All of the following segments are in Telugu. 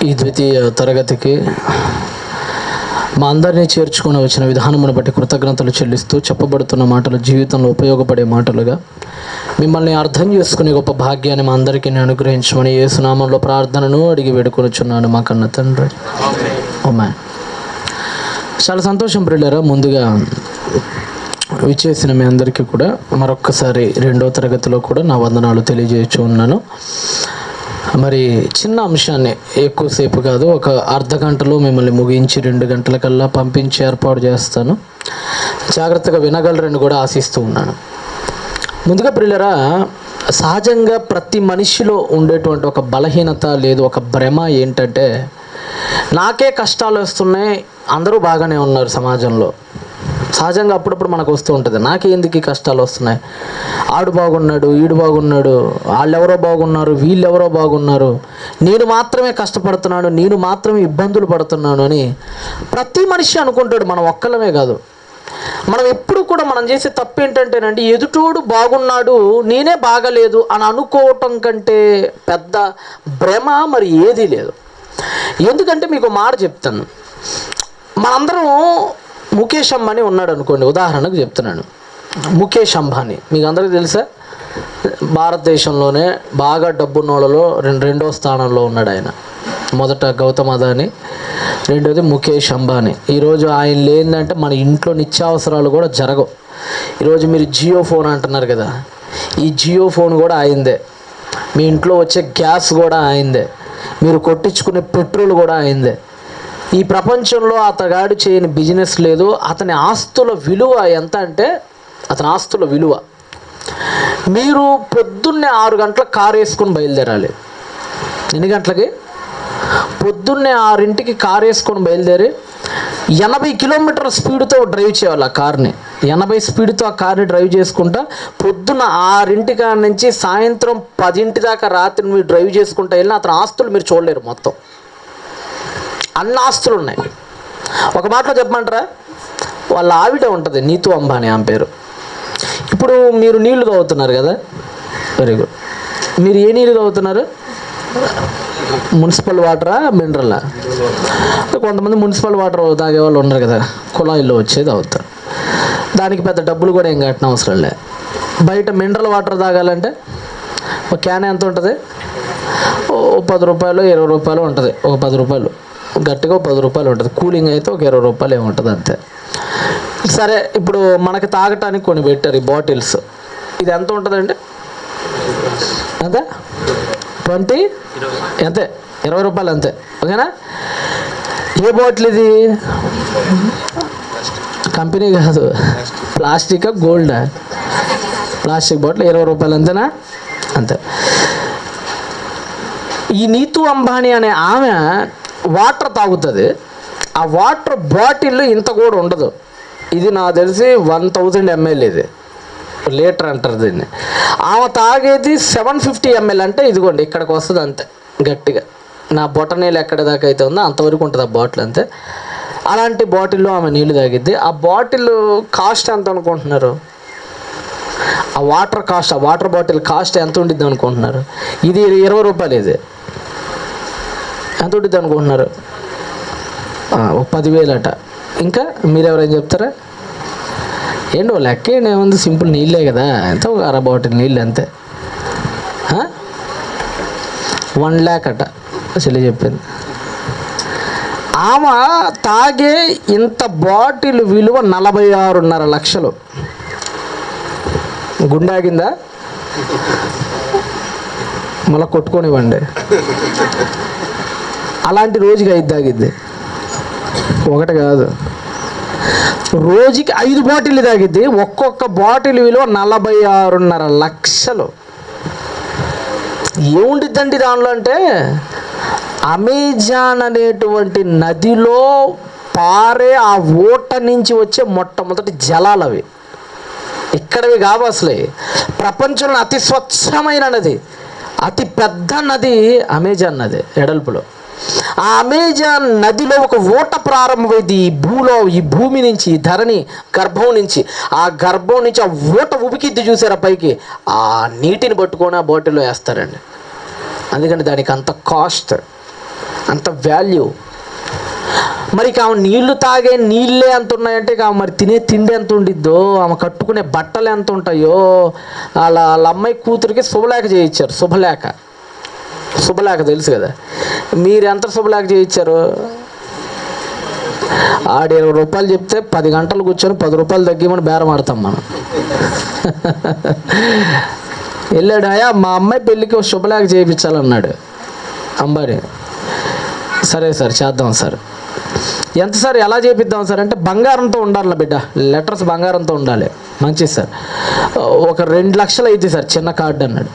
ఈ ద్వితీయ తరగతికి మా అందరినీ చేర్చుకొని వచ్చిన విధానమును బట్టి కృతజ్ఞతలు చెల్లిస్తూ చెప్పబడుతున్న మాటలు జీవితంలో ఉపయోగపడే మాటలుగా మిమ్మల్ని అర్థం చేసుకునే గొప్ప భాగ్యాన్ని మా అందరికీ అనుగ్రహించమని యేసునామంలో ప్రార్థనను అడిగి వేడుకొనుచున్నాను మా కన్న తండ్రి. ఆమేన్. చాలా సంతోషం ప్రియులారా. ముందుగా విచ్చేసిన మీ అందరికీ కూడా మరొక్కసారి 2వ తరగతిలో కూడా నా వందనాలు తెలియజేయచ్చు ఉన్నాను. మరి చిన్న అంశాన్ని ఎక్కువసేపు కాదు, ఒక అర్ధ గంటలో మిమ్మల్ని ముగించి 2 గంటలకల్లా పంపించి ఏర్పాటు చేస్తాను. జాగ్రత్తగా వినగలరని కూడా ఆశిస్తూ ఉన్నాను. ముందుగా ప్రియులారా, సహజంగా ప్రతి మనిషిలో ఉండేటువంటి ఒక బలహీనత లేదు ఒక భ్రమ ఏంటంటే, నాకే కష్టాలు వస్తున్నాయి, అందరూ బాగానే ఉన్నారు సమాజంలో. సహజంగా అప్పుడప్పుడు మనకు వస్తూ ఉంటుంది, నాకెందుకు ఈ కష్టాలు వస్తున్నాయి, ఆడు బాగున్నాడు, ఈడు బాగున్నాడు, వాళ్ళెవరో బాగున్నారు, వీళ్ళెవరో బాగున్నారు, నేను మాత్రమే కష్టపడుతున్నాను, నేను మాత్రమే ఇబ్బందులు పడుతున్నాను అని ప్రతి మనిషి అనుకుంటాడు. మనం ఒక్కళ్ళమే కాదు. మనం ఎప్పుడు కూడా మనం చేసే తప్పు ఏంటంటేనండి, ఎదుటోడు బాగున్నాడు నేనే బాగలేదు అని అనుకోవటం కంటే పెద్ద భ్రమ మరి ఏదీ లేదు. ఎందుకంటే మీకు మాట చెప్తాను. మనందరం ముఖేష్ అంబానీ ఉన్నాడు అనుకోండి, ఉదాహరణకు చెప్తున్నాను. ముఖేష్ అంబానీ మీకు అందరికీ తెలుసా? భారతదేశంలోనే బాగా డబ్బున్నోళ్ళలో రెండో స్థానంలో ఉన్నాడు ఆయన. మొదట గౌతమ్ అదానీ, రెండోది ముఖేష్ అంబానీ. ఈరోజు ఆయన లేదంటే మన ఇంట్లో నిత్యావసరాలు కూడా జరగవు. ఈరోజు మీరు జియో ఫోన్ అంటున్నారు కదా, ఈ జియో ఫోన్ కూడా ఆయిందే. మీ ఇంట్లో వచ్చే గ్యాస్ కూడా ఆయిందే. మీరు కొట్టించుకునే పెట్రోల్ కూడా ఆయిందే. ఈ ప్రపంచంలో అతగాడు చేయని బిజినెస్ లేదు. అతని ఆస్తుల విలువ ఎంత అంటే, అతని ఆస్తుల విలువ, మీరు పొద్దున్నే 6 గంటలకు కారు వేసుకొని బయలుదేరాలి. ఎన్ని గంటలకి? పొద్దున్నే 6ంటికి కారు వేసుకొని బయలుదేరి 80 కిలోమీటర్ల స్పీడ్తో డ్రైవ్ చేయాలి ఆ కార్ని. 80 స్పీడ్తో ఆ కార్ని డ్రైవ్ చేసుకుంటా పొద్దున్న 6ంటి నుంచి సాయంత్రం 10 దాకా రాత్రి మీరు డ్రైవ్ చేసుకుంటా వెళ్ళిన అతని ఆస్తులు మీరు చూడలేరు. మొత్తం అన్ని ఆస్తులు ఉన్నాయి. ఒక మాటలో చెప్పమంటారా, వాళ్ళ ఆవిడ ఉంటుంది, నీతూ అంబానీ ఆమె పేరు. ఇప్పుడు మీరు నీళ్లు తాగుతున్నారు కదా, వెరీ గుడ్. మీరు ఏ నీళ్ళు తాగుతున్నారు? మున్సిపల్ వాటరా, మినరలా? కొంతమంది మున్సిపల్ వాటర్ తాగే వాళ్ళు ఉన్నారు కదా, కుళాయిల్లో వచ్చేది తాగుతారు. దానికి పెద్ద డబ్బులు కూడా ఏం కట్టిన అవసరం లే. బయట మినరల్ వాటర్ తాగాలంటే ఒక క్యాన్ ఎంత ఉంటుంది? ఓ 10 రూపాయలు 20 రూపాయలు ఉంటుంది. ఒక 10 రూపాయలు గట్టిగా 10 రూపాయలు ఉంటుంది. కూలింగ్ అయితే ఒక 20 రూపాయలు ఏముంటుంది అంతే. సరే, ఇప్పుడు మనకి తాగటానికి కొన్ని పెట్టారు ఈ బాటిల్స్. ఇది ఎంత ఉంటుందండి? అంతే 20 అంతే 20 రూపాయలు అంతే. ఓకేనా? ఏ బాటిల్ ఇది? కంపెనీ కాదు, ప్లాస్టికా గోల్డా? ప్లాస్టిక్ బాటిల్ 20 రూపాయలు అంతేనా? అంతే. ఈ నీతూ అంబానీ అనే ఆమె వాటర్ తాగుతుంది. ఆ వాటర్ బాటిల్ ఇంత కూడా ఉండదు. ఇది నాకు తెలిసి 1000 ml, ఇది లీటర్ అంటారు దీన్ని. ఆమె తాగేది 750 ml. అంటే ఇదిగోండి ఇక్కడికి వస్తుంది అంతే, గట్టిగా నా బొటనీళ్ళు ఎక్కడ దాకా అయితే ఉందో అంతవరకు ఉంటుంది ఆ బాటిల్ అంతే. అలాంటి బాటిల్లో ఆమె నీళ్ళు తాగిద్ది. ఆ బాటిల్ కాస్ట్ ఎంత అనుకుంటున్నారు? ఆ వాటర్ కాస్ట్, ఆ వాటర్ బాటిల్ కాస్ట్ ఎంత ఉండిద్ది అనుకుంటున్నారు? ఇది 20 రూపాయలు. ఇది ఎంత ఉంటుంది అనుకుంటున్నారు? 10,000 అట. ఇంకా మీరెవరైనా చెప్తారా? ఏంటో లెక్క ఏముంది, సింపుల్ నీళ్ళే కదా, ఎంత ఒక 1/2 బాటిల్ నీళ్ళు అంతే. 1 lakh అట చెల్లి చెప్పింది. ఆమె తాగే ఇంత బాటిల్ విలువ 46.5 లక్షలు. గుండె ఆగిందా? మళ్ళీ కొట్టుకొనివ్వండి. అలాంటి రోజుకి 5 తాగిద్ది. ఒకటి కాదు, రోజుకి 5 బాటిల్ తాగిద్ది. ఒక్కొక్క బాటిల్ విలువ 46.5 లక్షలు. ఏముండిద్దండి దానిలో అంటే, అమెజాన్ అనేటువంటి నదిలో పారే ఆ ఓట నుంచి వచ్చే మొట్టమొదటి జలాలు అవి. ఇక్కడవి కావు అసలే. ప్రపంచంలో అతి స్వచ్ఛమైన నది, అతి పెద్ద నది అమెజాన్ నది ఎడల్పులో. ఆ అమెజాన్ నదిలో ఒక ఓట ప్రారంభమైంది ఈ భూమి నుంచి, ఈ ధరణి గర్భం నుంచి. ఆ గర్భం నుంచి ఆ ఓట ఉబికిద్ది చూసారా పైకి, ఆ నీటిని పట్టుకొని ఆ బాటిల్లో వేస్తారండి. అందుకని దానికి అంత కాస్ట్. అంత వాల్యూ. మరి ఆమె నీళ్లు తాగే నీళ్ళే ఎంత ఉన్నాయంటే ఆమె మరి తినే తిండి ఎంత ఉండిద్దో, ఆమె కట్టుకునే బట్టలు ఎంత ఉంటాయో. వాళ్ళ అమ్మాయి కూతురికి శుభలేఖ చేయించారు. శుభలేఖ తెలుసు కదా. మీరు ఎంత శుభలేఖ చేయించారు? ఆడు 20 రూపాయలు చెప్తే 10 గంటలు కూర్చొని 10 రూపాయలు తగ్గిమని బేరం ఆడతాం మనం. వెళ్ళాడు, అయ్యా మా అమ్మాయి పెళ్ళికి ఒక శుభలేఖ చేయించాలన్నాడు అంబానీ. సరే సార్ చేద్దాం సార్. ఎంత సార్, ఎలా చేపిద్దాం సార్ అంటే బంగారంతో ఉండాలి బిడ్డ, లెటర్స్ బంగారంతో ఉండాలి. మంచిది సార్, ఒక 2 లక్షలు అయితే సార్ చిన్న కార్డు అన్నాడు.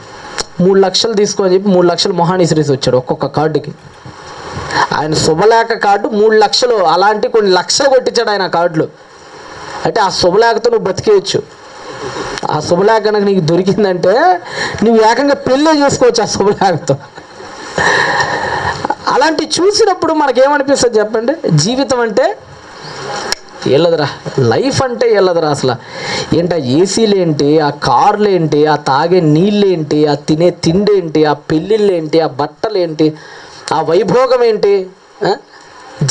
3 లక్షలు తీసుకోని చెప్పి 3 లక్షలు మొహాని సిరీస్ వచ్చాడు ఒక్కొక్క కార్డుకి. ఆయన శుభలేఖ కార్డు 3 లక్షలు, అలాంటి కొన్ని లక్షలు కొట్టించాడు ఆయన కార్డులు. అంటే ఆ శుభలేఖతో నువ్వు బ్రతికేయచ్చు. ఆ శుభలేఖ కనుక నీకు దొరికిందంటే నువ్వు ఏకంగా పెళ్ళే చేసుకోవచ్చు ఆ శుభలేఖతో. అలాంటివి చూసినప్పుడు మనకేమనిపిస్తుంది చెప్పండి? జీవితం అంటే వెళ్ళదురా, లైఫ్ అంటే వెళ్ళదురా అసలు. ఏంటి ఆ ఏసీలు ఏంటి, ఆ కార్లు ఏంటి, ఆ తాగే నీళ్ళు ఏంటి, ఆ తినే తిండి ఏంటి, ఆ పెళ్ళిళ్ళు ఏంటి, ఆ బట్టలు ఏంటి, ఆ వైభోగం ఏంటి?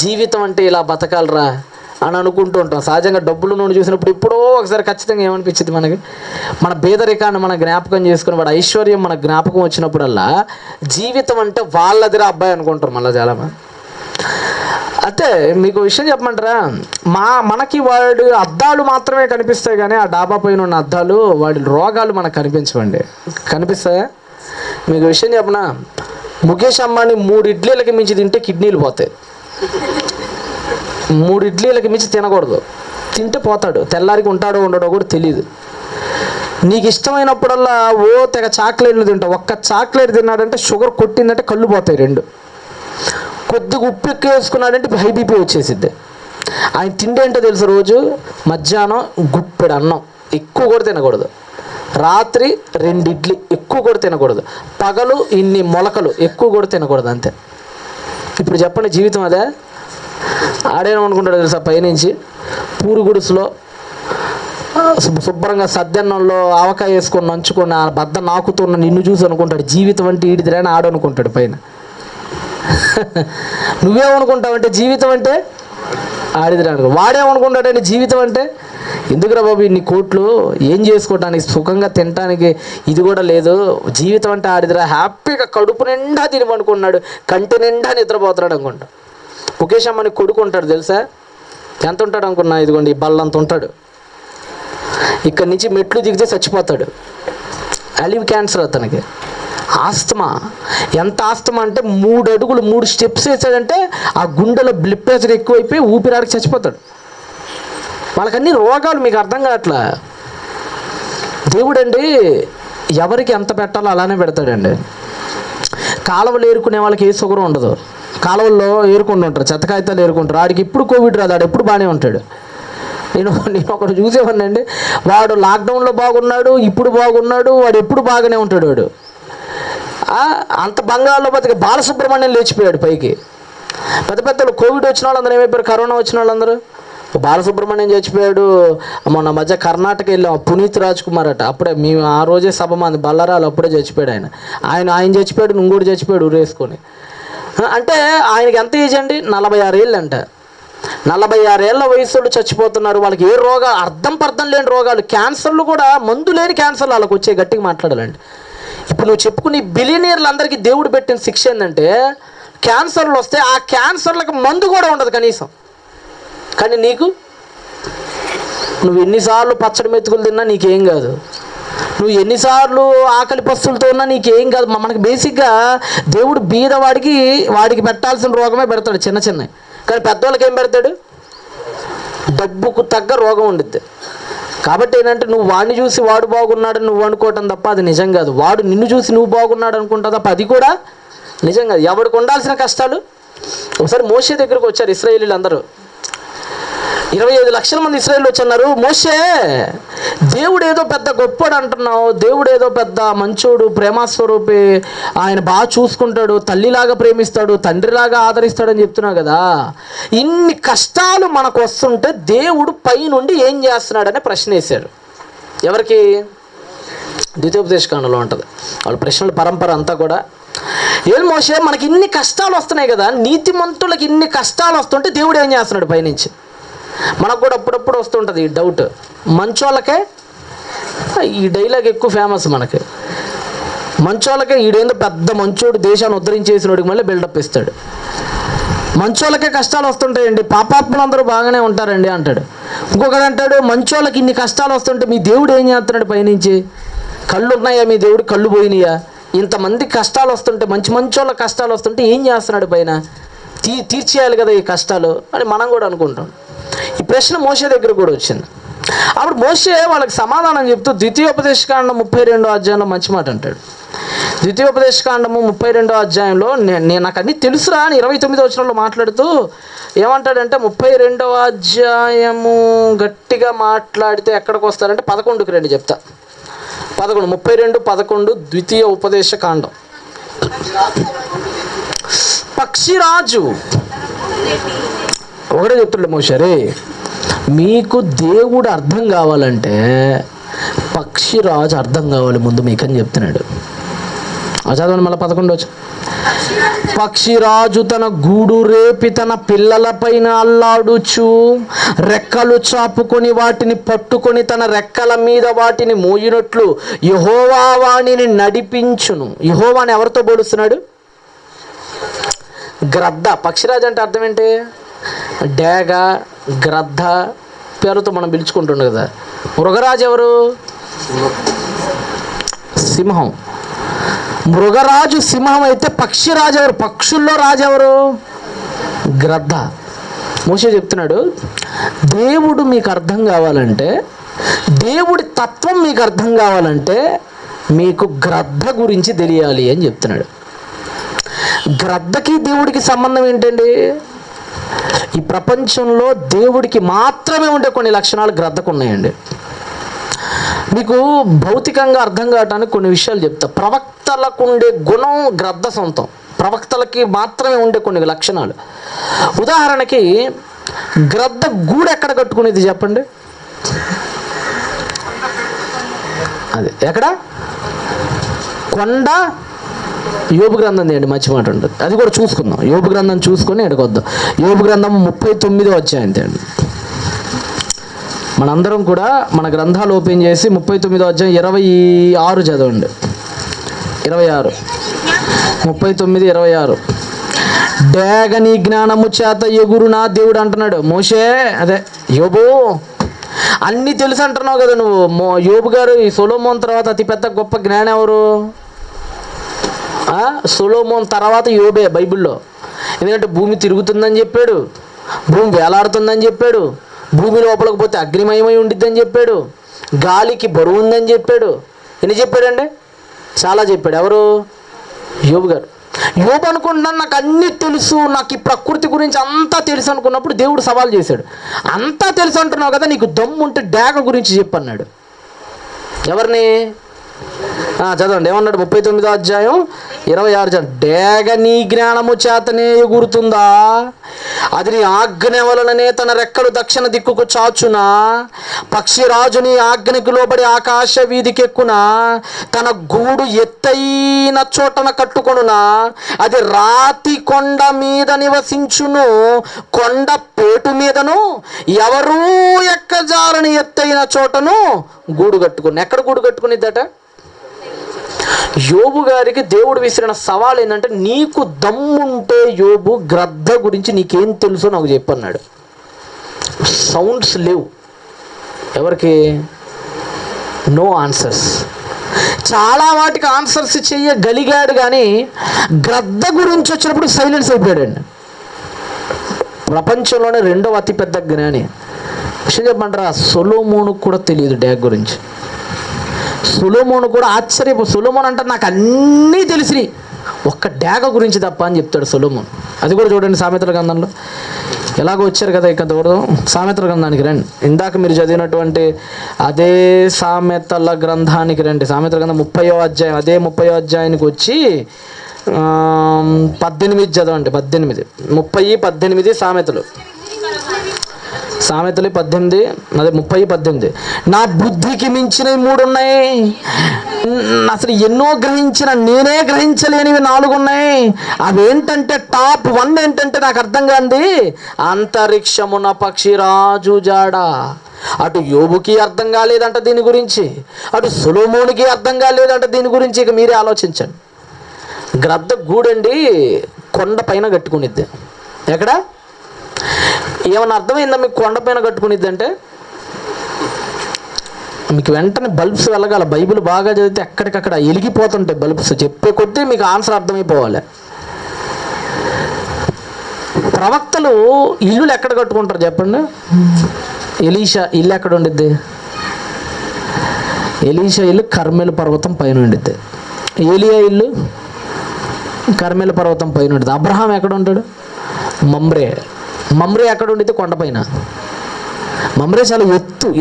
జీవితం అంటే ఇలా బతకాలరా అని అనుకుంటూ ఉంటాం. సహజంగా డబ్బులు నూనె చూసినప్పుడు ఎప్పుడో ఒకసారి ఖచ్చితంగా ఏమనిపించింది మనకి? మన పేదరికాన్ని మనం జ్ఞాపకం చేసుకుని వాడు ఐశ్వర్యం మన జ్ఞాపకం వచ్చినప్పుడల్లా జీవితం అంటే వాళ్ళదిరా అబ్బాయి అనుకుంటారు మళ్ళీ చాలామంది. అయితే మీకు విషయం చెప్పమంటారా, మనకి వాడి అద్దాలు మాత్రమే కనిపిస్తాయి కానీ ఆ డాబా పైన ఉన్న అద్దాలు వాడి రోగాలు మనకు కనిపించవండి. కనిపిస్తాయా? మీకు విషయం చెప్పనా, ముఖేష్ అంబానీ 3 ఇడ్లీలకి మించి తింటే కిడ్నీలు పోతాయి. 3 ఇడ్లీలకి మించి తినకూడదు. తింటే పోతాడు, తెల్లారికి ఉంటాడో ఉండడో కూడా తెలియదు. నీకు ఇష్టమైనప్పుడల్లా తెగ చాక్లెట్లు తింటావు. ఒక్క చాక్లెట్ తిన్నాడంటే షుగర్ కొట్టిందంటే కళ్ళు పోతాయి 2. కొద్దిగా ఉప్పు ఎక్కువ వేసుకున్నాడంటే హై బీపీ వచ్చేసిద్ది. ఆయన తిండి ఏంటో తెలుసు, రోజు మధ్యాహ్నం గుప్పెడు అన్నం, ఎక్కువ కూడా తినకూడదు. రాత్రి 2 ఇడ్లీ, ఎక్కువ కూడా తినకూడదు. పగలు ఇన్ని మొలకలు, ఎక్కువ కూడా తినకూడదు. అంతే. ఇప్పుడు చెప్పండి, జీవితం అదే? ఆడేమనుకుంటాడు తెలుసా, పైనుంచి పూరి గుడుసులో శుభ్రంగా సద్దన్నంలో ఆవకాయ వేసుకొని నంచుకొని ఆ బద్ద నాకుతున్న నిన్ను చూసి అనుకుంటాడు జీవితం అంటే ఈడిదిరా అని ఆడనుకుంటాడు పైన. నువ్వేమనుకుంటావంటే జీవితం అంటే ఆడిదిరా అనుకో. వాడేమనుకుంటాడంటే జీవితం అంటే ఎందుకురా బాబు ఇన్ని కోట్లు, ఏం చేసుకోవడానికి, సుఖంగా తినడానికి ఇది కూడా లేదు, జీవితం అంటే ఆడిదిరా, హ్యాపీగా కడుపు నిండా తినమనుకున్నాడు, కంటి నిండా నిద్రపోతున్నాడు అనుకుంటా. ముఖేష్ అంబానీ కొడుకు ఉంటాడు తెలుసా, ఎంత ఉంటాడు అనుకున్నా, ఇదిగోండి ఈ బల్లంత ఉంటాడు. ఇక్కడి నుంచి మెట్లు దిగితే చచ్చిపోతాడు. అలివ్ క్యాన్సర్ అతనికి, ఆస్తమా. ఎంత ఆస్తమా అంటే 3 అడుగులు 3 స్టెప్స్ వేసాడంటే ఆ గుండెలో బ్లడ్ ప్రెషర్ ఎక్కువైపోయి ఊపిరాడికి చచ్చిపోతాడు. వాళ్ళకన్నీ రోగాలు, మీకు అర్థం కావట్లా. దేవుడండి ఎవరికి ఎంత పెట్టాలో అలానే పెడతాడండి. కాలువలు ఏరుకునే వాళ్ళకి ఏ షుగర్ ఉండదు. కాలువల్లో ఏరుకుంటూ ఉంటారు, చెత్త కాగితాలు ఏరుకుంటారు. వాడికి ఇప్పుడు కోవిడ్ రాదు, వాడు ఎప్పుడు బాగానే ఉంటాడు. నేను ఒకటి చూసేవాడిని అండి, వాడు లాక్డౌన్లో బాగున్నాడు, ఇప్పుడు బాగున్నాడు, వాడు ఎప్పుడు బాగానే ఉంటాడు. వాడు అంత బంగాళలో బతికి బాలసుబ్రహ్మణ్యం లేచిపోయాడు పైకి. పెద్ద పెద్దలు కోవిడ్ వచ్చిన వాళ్ళందరూ ఏమైపోయారు, కరోనా వచ్చిన వాళ్ళందరూ. బాలసుబ్రహ్మణ్యం చచ్చిపోయాడు. మొన్న మధ్య కర్ణాటక వెళ్ళాం, పునీత్ రాజ్ కుమార్ అట, అప్పుడే మేము ఆ రోజే సభ మంది బల్లరాలు, అప్పుడే చచ్చిపోయాడు ఆయన చచ్చిపోయాడు, ఇంకోటి చచ్చిపోయాడు ఊరేసుకొని. అంటే ఆయనకి ఎంత ఏజ్ అండి? 46 ఏళ్ళు అంట. 46 ఏళ్ళ వయసులో చచ్చిపోతున్నారు. వాళ్ళకి ఏ రోగాలు, అర్థం లేని రోగాలు, క్యాన్సర్లు కూడా, మందు లేని క్యాన్సర్లు వాళ్ళకి వచ్చే. గట్టిగా మాట్లాడాలండి. ఇప్పుడు నువ్వు చెప్పుకుని బిలియనీర్లందరికీ దేవుడు పెట్టిన శిక్ష ఏంటంటే, క్యాన్సర్లు వస్తే ఆ క్యాన్సర్లకు మందు కూడా ఉండదు కనీసం. కానీ నువ్వు ఎన్నిసార్లు పచ్చడి మెతుకులు తిన్నా నీకేం కాదు, నువ్వు ఎన్నిసార్లు ఆకలి పస్తులతో ఉన్నా నీకేం కాదు. మనకి బేసిక్గా దేవుడు వాడికి పెట్టాల్సిన రోగమే పెడతాడు, చిన్న చిన్నవి. కానీ పెద్దవాళ్ళకి ఏం పెడతాడు? డబ్బుకు తగ్గ రోగం ఉండిద్ది. కాబట్టి ఏంటంటే నువ్వు వాడిని చూసి వాడు బాగున్నాడని నువ్వు అనుకోవటం తప్ప అది నిజం కాదు. వాడు నిన్ను చూసి నువ్వు బాగున్నాడు అనుకుంటావు తప్ప అది కూడా నిజం కాదు. ఎవరికి ఉండాల్సిన కష్టాలు. ఒకసారి మోషే దగ్గరకు వచ్చారు ఇశ్రాయేలీలు అందరూ, 25 లక్షల మంది ఇశ్రాయేలు వచ్చన్నారు. మోషే, దేవుడు ఏదో పెద్ద గొప్పడు అంటున్నావు, దేవుడు ఏదో పెద్ద మంచోడు, ప్రేమస్వరూపి, ఆయన బాగా చూసుకుంటాడు, తల్లిలాగా ప్రేమిస్తాడు, తండ్రిలాగా ఆదరిస్తాడని చెప్తున్నావు కదా, ఇన్ని కష్టాలు మనకు వస్తుంటే దేవుడు పైనుండి ఏం చేస్తున్నాడనే ప్రశ్న వేశాడు. ఎవరికి? ద్వితీయోపదేశకాండంలో ఉంటుంది వాళ్ళ ప్రశ్నల పరంపర అంతా కూడా. ఏం మోషే, మనకి ఇన్ని కష్టాలు వస్తున్నాయి కదా, నీతిమంతులకి ఇన్ని కష్టాలు వస్తుంటే దేవుడు ఏం చేస్తున్నాడు పైనుంచి? మనకు కూడా అప్పుడప్పుడు వస్తుంటుంది ఈ డౌట్. మంచోళ్ళకే ఈ డైలాగ్ ఎక్కువ ఫేమస్ మనకి. మంచోళ్ళకే ఈడేందో పెద్ద మంచోడు, దేశాన్ని ఉద్ధరించేసినోడికి మళ్ళీ బిల్డప్ ఇస్తాడు. మంచోళ్ళకే కష్టాలు వస్తుంటాయండి, పాపాత్ములందరూ బాగానే ఉంటారండి అంటాడు. ఇంకొకడు అంటాడు, మంచోళ్ళకి ఇన్ని కష్టాలు వస్తుంటే మీ దేవుడు ఏం చేస్తున్నాడు పైనుంచి? కళ్ళు ఉన్నాయా మీ దేవుడు? కళ్ళు పోయినాయా? ఇంతమంది కష్టాలు వస్తుంటే, మంచోళ్ళ కష్టాలు వస్తుంటే ఏం చేస్తున్నాడు పైన? తీర్చేయాలి కదా ఈ కష్టాలు అని మనం కూడా అనుకుంటాం. ఈ ప్రశ్న మోషే దగ్గర కూడా వచ్చింది. అప్పుడు మోషే వాళ్ళకి సమాధానం చెప్తూ ద్వితీయోపదేశకాండం 32వ అధ్యాయంలో మంచి మాట అంటాడు. ద్వితీయోపదేశకాండము 32వ అధ్యాయంలో నాకు అన్నీ తెలుసురా అని 29వ వచనంలో మాట్లాడుతూ ఏమంటాడంటే, 32వ అధ్యాయము గట్టిగా మాట్లాడితే ఎక్కడికి వస్తారంటే 11కి రండి చెప్తా. 32:11 ద్వితీయ ఉపదేశ కాండం. పక్షిరాజు ఒకటే చెప్తుండే మోషే, మీకు దేవుడు అర్థం కావాలంటే పక్షిరాజు అర్థం కావాలి ముందు మీకని చెప్తున్నాడు. చదవండి మళ్ళీ 11 వచ్చి. పక్షిరాజు తన గూడు రేపి తన పిల్లల పైన అల్లాడుచు రెక్కలు చాపుకొని వాటిని పట్టుకొని తన రెక్కల మీద వాటిని మోయినట్లు యెహోవా వాణిని నడిపించును. యెహోవాని ఎవరితో పోలుస్తున్నాడు? గ్రద్ద. పక్షిరాజు అంటే అర్థం ఏంటి? డేగ, గ్రద్ద పేరుతో మనం పిలుచుకుంటుండే కదా. మృగరాజు ఎవరు? సింహం. మృగరాజు సింహం అయితే పక్షిరాజు ఎవరు? పక్షుల్లో రాజు ఎవరు? గ్రద్ద. మోషే చెప్తున్నాడు, దేవుడు మీకు అర్థం కావాలంటే, దేవుడి తత్వం మీకు అర్థం కావాలంటే మీకు గ్రద్ద గురించి తెలియాలి అని చెప్తున్నాడు. గ్రద్దకి దేవుడికి సంబంధం ఏంటండి? ఈ ప్రపంచంలో దేవుడికి మాత్రమే ఉండే కొన్ని లక్షణాలు గ్రద్దకు ఉన్నాయండి. మీకు భౌతికంగా అర్థం కావటానికి కొన్ని విషయాలు చెప్తా. ప్రవక్తలకు ఉండే గుణం గ్రద్ద సొంతం. ప్రవక్తలకి మాత్రమే ఉండే కొన్ని లక్షణాలు. ఉదాహరణకి గ్రద్ద గూడు ఎక్కడ కట్టుకునేది చెప్పండి? అది ఎక్కడ? కొండ. యోబు గ్రంథం తీయండి, మంచి మాట ఉంటుంది, అది కూడా చూసుకుందాం. యోబు గ్రంథం చూసుకొని ఎడకొద్దాం. యోబు గ్రంథం 39వ అధ్యాయం తీయండి. మనందరం కూడా మన గ్రంథాలు ఓపెన్ చేసి 39వ అధ్యాయం 26 చదవండి. 26, 39, 26. డేగని జ్ఞానము చేత ఎగురు నా దేవుడు అంటున్నాడు మోషే. అదే యోబు, అన్నీ తెలుసు అంటున్నావు కదా నువ్వు. యోబు గారు ఈ సొలొమోన్ తర్వాత అతిపెద్ద గొప్ప జ్ఞానం ఎవరు? సొలొమోన్ తర్వాత యోబే బైబిల్లో. ఎందుకంటే భూమి తిరుగుతుందని చెప్పాడు, భూమి వేలాడుతుందని చెప్పాడు, భూమి లోపలికి పోతే అగ్నిమయమై ఉండిద్దని చెప్పాడు, గాలికి బరువు ఉందని చెప్పాడు. ఎన్ని చెప్పాడండి? చాలా చెప్పాడు. ఎవరు? యోబు గారు. యోబు అనుకుంటున్నాను నాకు అన్నీ తెలుసు, నాకు ఈ ప్రకృతి గురించి అంతా తెలుసు అనుకున్నప్పుడు దేవుడు సవాల్ చేశాడు. అంతా తెలుసు అంటున్నావు కదా, నీకు దమ్ము ఉంటే డేగ గురించి చెప్పన్నాడు. ఎవరిని? చదవండి ఏమన్నాడు? 39వ అధ్యాయం 26. డేగ నీ జ్ఞానము చేతనే ఎగురుతుందా? అది నీ ఆజ్ఞ వలననే తన రెక్కలు దక్షిణ దిక్కుకు చాచునా? పక్షిరాజు నీ ఆజ్ఞకు లోబడి ఆకాశ వీధికెక్కునా? తన గూడు ఎత్తైన చోటన కట్టుకొనునా? అది రాతి కొండ మీద నివసించును, కొండ పేటు మీదను ఎవరూ ఎక్కజాలని ఎత్తైన చోటను గూడు కట్టుకుని. ఎక్కడ గూడు కట్టుకునిద్దట? యోబు గారికి దేవుడు విసిరిన సవాల్ ఏంటంటే, నీకు దమ్ముంటే యోబు గ్రద్ద గురించి నీకేం తెలుసో నాకు చెప్పన్నాడు. సౌండ్స్ లేవు ఎవరికి? No answers. చాలా వాటికి ఆన్సర్స్ చెయ్యగలిగాడు కానీ గ్రద్ద గురించి వచ్చినప్పుడు సైలెన్స్ అయిపోయాడండి. ప్రపంచంలోనే 2వ అతిపెద్ద జ్ఞాని. విషయం చెప్పమంటారా? సొలొమోనుకు కూడా తెలియదు డేగ గురించి. సొలొమోను కూడా సొలొమోన్ అంటే నాకు అన్నీ తెలిసినాయి, ఒక్క డేగ గురించి తప్ప అని చెప్తాడు సొలొమోన్. అది కూడా చూడండి సామెతల గ్రంథంలో. ఎలాగో వచ్చారు కదా ఇక చూడదాం. సామెతల గ్రంథానికి రండి. ఇందాక మీరు చదివినటువంటి అదే సామెతల గ్రంథానికి రండి. సామెతల గ్రంథం 30వ అధ్యాయం, అదే 30వ అధ్యాయానికి వచ్చి 18 చదవండి. 30, 18 సామెతలు. సామెతలు 18 అదే 30:18. నా బుద్ధికి మించినవి 3 ఉన్నాయి, అసలు ఎన్నో గ్రహించిన నేనే గ్రహించలేనివి 4 ఉన్నాయి. అవేంటంటే టాప్ 1 ఏంటంటే నాకు అర్థం కాంది, అంతరిక్షమున పక్షిరాజు జాడ. అటు యోబుకి అర్థం కాలేదంట దీని గురించి, అటు సొలొమోనుకి అర్థం కాలేదంట దీని గురించి. ఇక మీరే ఆలోచించండి. గ్రద్ద గూడండి కొండ పైన కట్టుకునిద్ది. ఎక్కడ? ఏమన్నా అర్థమైందా మీకు? కొండ పైన కట్టుకునిద్ది అంటే మీకు వెంటనే బల్బ్స్ వెళ్ళగాల. బైబిల్ బాగా చదివితే ఎక్కడికక్కడ వెలిగిపోతుంటాయి బల్బ్స్. చెప్పే కొద్దీ మీకు ఆన్సర్ అర్థమైపోవాలి. ప్రవక్తలు ఇల్లులు ఎక్కడ కట్టుకుంటారు చెప్పండి? ఎలీషా ఇల్లు ఎక్కడ ఉండిద్ది? ఎలీషా ఇల్లు కర్మెలు పర్వతం పైన ఉండిద్ది. ఏలియా ఇల్లు కర్మెల పర్వతం పైన ఉంటుంది. అబ్రహాం ఎక్కడ ఉంటాడు? మమ్రే ఎక్కడ ఉండితే? కొండపైన. మమ్రే చాలా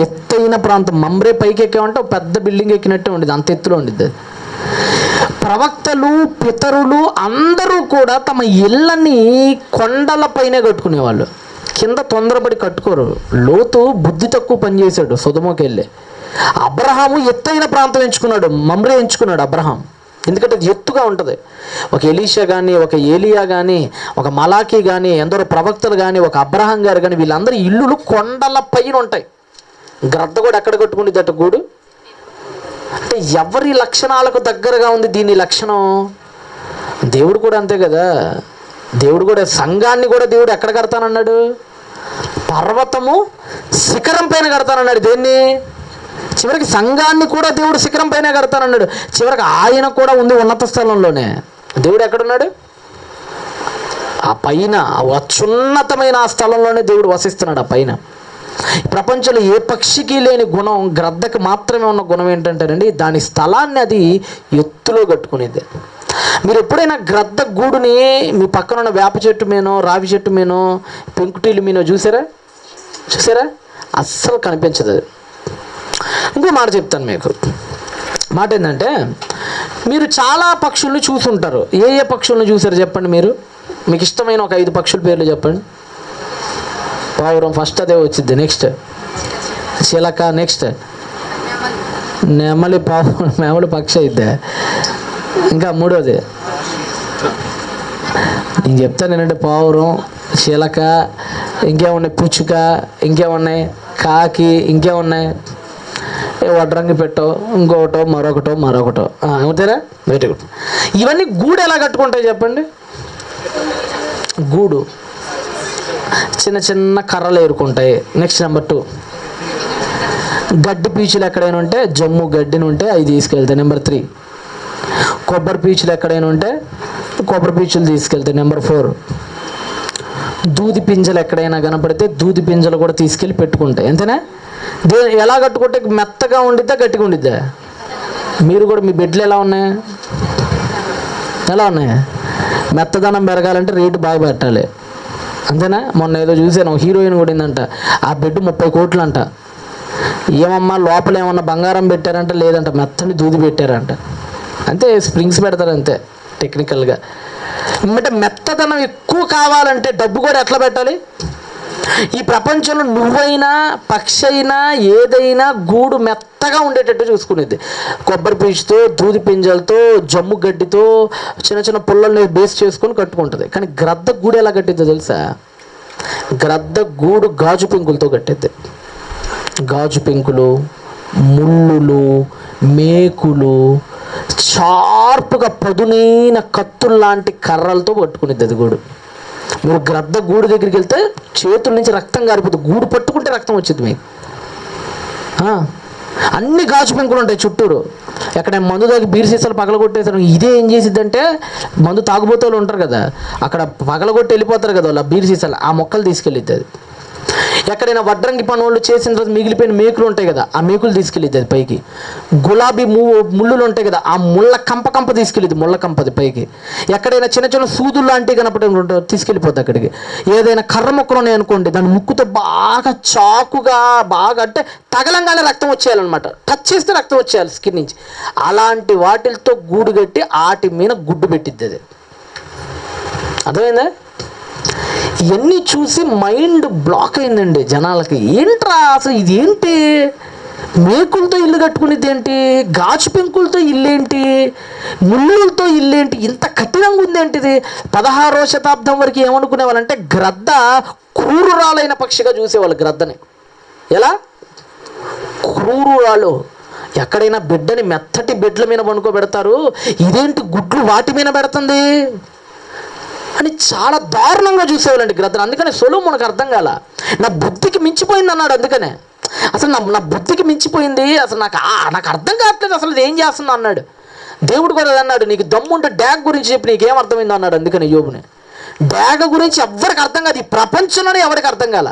ఎత్తైన ప్రాంతం. మమ్రే పైకి ఎక్కామంటే ఒక పెద్ద బిల్డింగ్ ఎక్కినట్టే ఉండేది, అంత ఎత్తులో ఉండిద్ది. ప్రవక్తలు, పితరులు అందరూ కూడా తమ ఇళ్ళని కొండల పైనే కట్టుకునేవాళ్ళు. కింద తొందరపడి కట్టుకోరు. లోతు బుద్ధి తక్కువ పనిచేశాడు సొదొమోకి వెళ్ళి. అబ్రహాము ఎత్తైన ప్రాంతం ఎంచుకున్నాడు, మమ్రే ఎంచుకున్నాడు అబ్రహాం. ఎందుకంటే అది ఎత్తుగా ఉంటుంది. ఒక ఎలీషా కానీ, ఒక ఏలియా కానీ, ఒక మలాకీ కానీ, ఎందరో ప్రవక్తలు కానీ, ఒక అబ్రహాం గారు కానీ, వీళ్ళందరూ ఇల్లులు కొండల పైన ఉంటాయి. గ్రద్ద కూడా ఎక్కడ కట్టుకునేదట గూడు? అంటే ఎవరి లక్షణాలకు దగ్గరగా ఉంది దీని లక్షణం? దేవుడు కూడా అంతే కదా. దేవుడు కూడా సంఘాన్ని కూడా దేవుడు ఎక్కడ కడతానన్నాడు? పర్వతము శిఖరం పైన కడతానన్నాడు. దేన్ని? చివరికి సంఘాన్ని కూడా దేవుడు శిఖరం పైన కడతానన్నాడు. చివరికి ఆయన కూడా ఉంది ఉన్నత స్థలంలోనే. దేవుడు ఎక్కడున్నాడు? ఆ పైన, అత్యున్నతమైన ఆ స్థలంలోనే దేవుడు వసిస్తున్నాడు. ఆ పైన ప్రపంచంలో ఏ పక్షికి లేని గుణం గ్రద్దకి మాత్రమే ఉన్న గుణం ఏంటంటేనండి, దాని స్థలాన్ని అది ఎత్తులో కట్టుకునేది. మీరు ఎప్పుడైనా గ్రద్ద గూడుని మీ పక్కన ఉన్న వేప చెట్టు మీనో, రావి చెట్టు మీనో, పెంకుటీలు మీనో చూసారా? అస్సలు కనిపించదు. ఇంకో మాట చెప్తాను మీకు. మాట ఏంటంటే, మీరు చాలా పక్షుల్ని చూసుంటారు. ఏ పక్షుల్ని చూసారు చెప్పండి? మీకు ఇష్టమైన ఒక 5 పక్షుల పేర్లు చెప్పండి. పావురం ఫస్ట్, అదే వచ్చింది. నెక్స్ట్ చిలక, నెక్స్ట్ నెమలి. నెమలి పక్షి అయితే ఇంకా మూడోది నేను చెప్తాను ఏంటంటే, పావురం, చిలక, ఇంకేమున్నాయి? పుచ్చుక, ఇంకేమున్నాయి? కాకి, ఇంకేమున్నాయి? వడ్రంగి పెట్టో, ఇంకొకటో మరొకటో అవుతారా? Very good. ఇవన్నీ గూడు ఎలా కట్టుకుంటాయి చెప్పండి? గూడు చిన్న చిన్న కర్రలు ఏరుకుంటాయి. నెక్స్ట్ నెంబర్ 2, గడ్డి పీచులు ఎక్కడైనా ఉంటే, జమ్ము గడ్డిని ఉంటే అవి తీసుకెళ్తాయి. నెంబర్ 3, కొబ్బరి పీచులు ఎక్కడైనా ఉంటే కొబ్బరి పీచులు తీసుకెళ్తాయి. నెంబర్ 4, దూది పింజలు ఎక్కడైనా కనపడితే దూది పింజలు కూడా తీసుకెళ్ళి పెట్టుకుంటాయి. అంతేనా? ఎలా కట్టుకుంటే మెత్తగా ఉండిద్దా, గట్టిగా ఉండిద్దా? మీరు కూడా మీ బెడ్లు ఎలా ఉన్నాయి? మెత్తదనం పెరగాలంటే రేటు బాగా పెట్టాలి. అంతేనా? మొన్న ఏదో చూసాను, హీరోయిన్ కూడిందంట, ఆ బెడ్ 30 కోట్లు అంట. ఏమమ్మా లోపల ఏమన్నా బంగారం పెట్టారంట? లేదంట, మెత్తని దూది పెట్టారంట. అంతే, స్ప్రింగ్స్ పెడతారు అంతే టెక్నికల్గా. అంటే మెత్తదనం ఎక్కువ కావాలంటే డబ్బు కూడా ఎట్లా పెట్టాలి? ఈ ప్రపంచంలో నువ్వైనా, పక్షి అయినా, ఏదైనా గూడు మెత్తగా ఉండేటట్టు చూసుకునేది. కొబ్బరి పీచుతో, దూది పింజలతో, జమ్ము గడ్డితో, చిన్న చిన్న పుల్లల్ని బేస్ చేసుకొని కట్టుకుంటుంది. కానీ గ్రద్ద గూడు ఎలా కట్టిద్దో తెలుసా? గ్రద్ద గూడు గాజు పెంకులతో కట్టిద్ది. గాజు పెంకులు, ముళ్ళులు, మేకులు, షార్ప్గా పదునైన కత్తుల్లాంటి కర్రలతో పట్టుకునేది అది గూడు. మీరు గ్రద్ద గూడు దగ్గరికి వెళ్తే చేతుల నుంచి రక్తం కారిపోతుంది. గూడు పట్టుకుంటే రక్తం వచ్చింది మీకు. అన్ని గాజు పెంకులు ఉంటాయి చుట్టూరు. ఎక్కడ మందు తాగి బీర్ సీసాలు పగలగొట్టేసారు. ఇదే ఏం చేసిద్దంటే, మందు తాగుబోతే వాళ్ళు ఉంటారు కదా, అక్కడ పగలగొట్టి వెళ్ళిపోతారు కదా వాళ్ళు, ఆ బీర్ సీసాలు, ఆ మొక్కలు తీసుకెళ్ళిద్ది అది. ఎక్కడైనా వడ్రంగి పనులు చేసిన తర్వాత మిగిలిపోయిన మేకులు ఉంటాయి కదా, ఆ మేకులు తీసుకెళ్ళిద్ది అది పైకి. గులాబీ ముళ్ళులు ఉంటాయి కదా, ఆ ముళ్ళ కంప తీసుకెళ్ళిద్ది, ముళ్ళ కంపది పైకి. ఎక్కడైనా చిన్న చిన్న సూదులు లాంటివి కనపడి తీసుకెళ్ళిపోద్ది అక్కడికి. ఏదైనా కర్ర మొక్కలు ఉన్నాయి అనుకోండి, దాని ముక్కుతో బాగా చాకుగా బాగా అంటే తగలంగానే రక్తం వచ్చేయాలన్నమాట. టచ్ చేస్తే రక్తం వచ్చేయాలి స్కిన్ నుంచి. అలాంటి వాటితో గూడు కట్టి వాటి మీద గుడ్డు పెట్టిద్ది అది. అర్థమైందా? ఇవన్నీ చూసి మైండ్ బ్లాక్ అయిందండి జనాలకి. ఏంట్రా అసలు ఇదేంటి, మేకులతో ఇల్లు కట్టుకునేది ఏంటి, గాజు పెంకులతో ఇల్లేంటి, ముళ్ళులతో ఇల్లేంటి, ఇంత కఠినంగా ఉందేంటిది. 16వ శతాబ్దం వరకు ఏమనుకునే వాళ్ళంటే గ్రద్ద క్రూరురాలైన పక్షిగా చూసేవాళ్ళు గ్రద్దని. ఎలా క్రూరురాలు, ఎక్కడైనా బిడ్డని మెత్తటి బిడ్డల మీద పడుకోబెడతారు, ఇదేంటి గుడ్లు వాటి మీద పెడుతుంది అని చాలా దారుణంగా చూసేవాళ్ళండి గ్రద్దను. అందుకని సొలొమోనుకు అర్థం కాల, నా బుద్ధికి మించిపోయింది అన్నాడు. అందుకనే అసలు నా బుద్ధికి మించిపోయింది, అసలు నాకు అర్థం కావట్లేదు, అసలు ఇది ఏం చేస్తుందో అన్నాడు. దేవుడు కూడా అన్నాడు, నీకు దమ్ముంటే డ్యాగ్ గురించి చెప్పి నీకేం అర్థమైందో అన్నాడు. అందుకని యోబుని డ్యాగ్ గురించి ఎవ్వరికి అర్థం కాదు, ఈ ప్రపంచంలోనే ఎవరికి అర్థం కాల.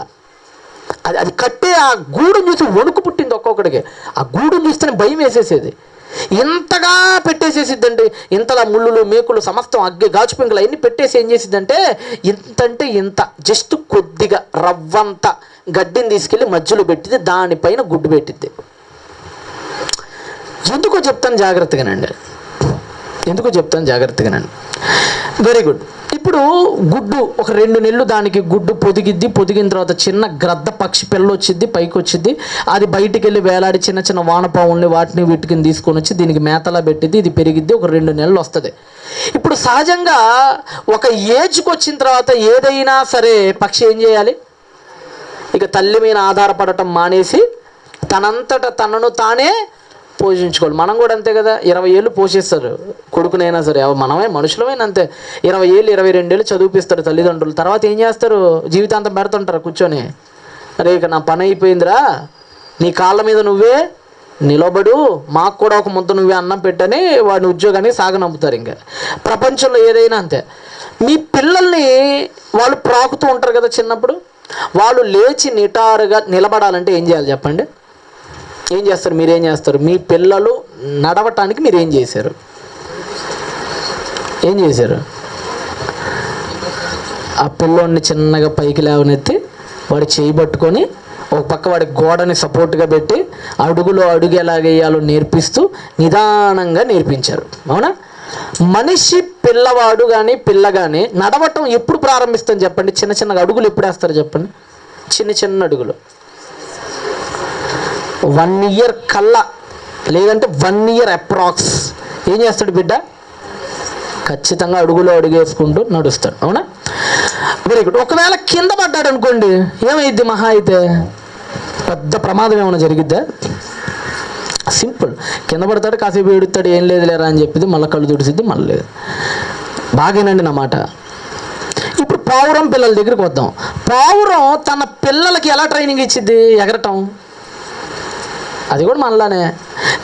అది కట్టే ఆ గూడును చూసి వణుకు పుట్టింది ఒక్కొక్కడికి. ఆ గూడును చూస్తేనే భయం వేసేసేది, ఇంతగా పెట్టేసేసిద్దండి. ఇంతలా ముళ్ళులు మేకులు సమస్తం అగ్గి గాజు పెంకులు అవన్నీ పెట్టేసి ఏం చేసిద్దంటే ఇంతంటే ఇంత జస్ట్ కొద్దిగా రవ్వంత గడ్డిని తీసుకెళ్ళి మధ్యలో పెట్టింది, దానిపైన గుడ్డు పెట్టిద్ది. ఎందుకో చెప్తాను జాగ్రత్తగానండి, వెరీ గుడ్. ఇప్పుడు గుడ్డు ఒక 2 నెలలు దానికి గుడ్డు పొదిగిన తర్వాత చిన్న గ్రద్ద పక్షి పిల్ల వచ్చిద్ది, పైకి వచ్చిద్ది. అది బయటికి వెళ్ళి వేలాడి చిన్న చిన్న వానపావుల్ని వాటిని వీటికి తీసుకొని వచ్చి దీనికి మేతలా పెట్టిద్ది. ఇది పెరిగిద్ది, ఒక 2 నెలలు వస్తుంది. ఇప్పుడు సహజంగా ఒక ఏజ్కి వచ్చిన తర్వాత ఏదైనా సరే పక్షి ఏం చేయాలి, ఇక తల్లి మీద ఆధారపడటం మానేసి తనంతట తనను తానే పోషించుకోవాలి. మనం కూడా అంతే కదా, 20 ఏళ్ళు పోషిస్తారు కొడుకునైనా సరే, మనమే మనుషులమైనా అంతే. 20 ఏళ్ళు 22 ఏళ్ళు చదివిపిస్తారు తల్లిదండ్రులు. తర్వాత ఏం చేస్తారు, జీవితాంతం పెడుతుంటారు కూర్చొని, అరే ఇక నా పని అయిపోయిందిరా, నీ కాళ్ళ మీద నువ్వే నిలబడు, మాకు కూడా ఒక ముద్ద నువ్వే అన్నం పెట్టని వాడిని ఉద్యోగాన్ని సాగనంపుతారు. ఇంకా ప్రపంచంలో ఏదైనా అంతే. మీ పిల్లల్ని వాళ్ళు ప్రాకుతూ ఉంటారు కదా చిన్నప్పుడు, వాళ్ళు లేచి నిటారుగా నిలబడాలంటే ఏం చేయాలి చెప్పండి? ఏం చేస్తారు, మీరేం చేస్తారు? మీ పిల్లలు నడవటానికి మీరు ఏం చేశారు? ఆ పిల్లోడిని చిన్నగా పైకి లేవనెత్తి వాడి చేయి పట్టుకొని ఒక పక్క వాడి గోడని సపోర్ట్గా పెట్టి అడుగులో అడుగు ఎలాగేయాలో నేర్పిస్తూ నిదానంగా నేర్పించారు. అవునా? మనిషి పిల్లవాడు కానీ పిల్ల కానీ నడవటం ఎప్పుడు ప్రారంభిస్తాం చెప్పండి? చిన్న చిన్నగా అడుగులు ఎప్పుడు వేస్తారు చెప్పండి? చిన్న అడుగులు 1 ఇయర్ కల్లా, లేదంటే 1 ఇయర్ అప్రాక్స్ ఏం చేస్తాడు బిడ్డ? ఖచ్చితంగా అడుగులో అడుగు వేసుకుంటూ నడుస్తాడు. అవునా? Very good. ఒకవేళ కింద పడ్డాడు అనుకోండి, ఏమైద్ది? మహా అయితే పెద్ద ప్రమాదం ఏమైనా జరిగిద్దా? సింపుల్, కింద పడతాడు, కాసేపు ఏడుతాడు, ఏం లేదు లేరా అని చెప్పింది, మళ్ళీ కళ్ళు తుడిసిద్ది, మళ్ళీ లేదు. బాగేనండి నా మాట. ఇప్పుడు పావురం పిల్లల దగ్గరికి వద్దాం. పావురం తన పిల్లలకి ఎలా ట్రైనింగ్ ఇచ్చిద్ది? ఎగరటం. అది కూడా మనలానే,